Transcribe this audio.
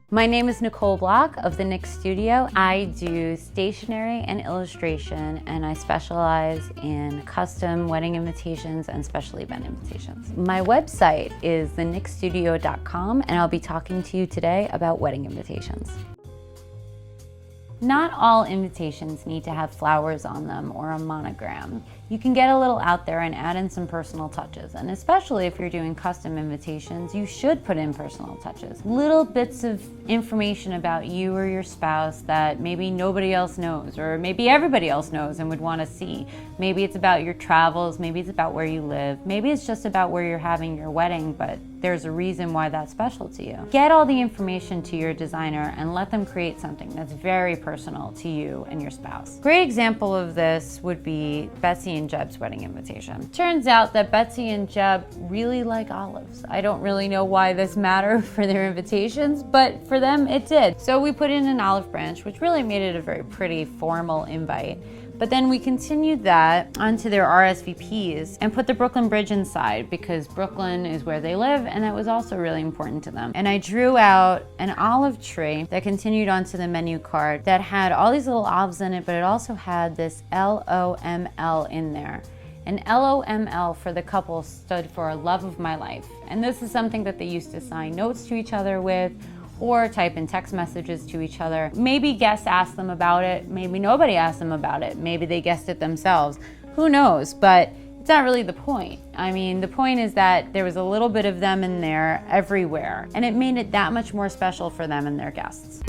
My name is Nicole Block of the Nix Studio. I do stationery and illustration, and I specialize in custom wedding invitations and special event invitations. My website is thenixstudio.com, and I'll be talking to you today about wedding invitations. Not all invitations need to have flowers on them or a monogram. You can get a little out there and add in some personal touches, and especially if you're doing custom invitations, you should put in personal touches. Little bits of information about you or your spouse that maybe nobody else knows, or maybe everybody else knows and would want to see. Maybe it's about your travels, maybe it's about where you live, maybe it's just about where you're having your wedding, but there's a reason why that's special to you. Get all the information to your designer and let them create something that's very personal to you and your spouse. Great example of this would be Betsy and Jeb's wedding invitation. Turns out that Betsy and Jeb really like olives. I don't really know why this mattered for their invitations, but for them it did. So we put in an olive branch, which really made it a very pretty formal invite. But then we continued that onto their RSVPs and put the Brooklyn Bridge inside because Brooklyn is where they live, and that was also really important to them. And I drew out an olive tree that continued onto the menu card that had all these little olives in it, but it also had this LOML in there. And LOML for the couple stood for love of my life. And this is something that they used to sign notes to each other with, or type in text messages to each other. Maybe guests asked them about it, maybe nobody asked them about it, maybe they guessed it themselves, who knows, but it's not really the point. I mean, the point is that there was a little bit of them in there everywhere, and it made it that much more special for them and their guests.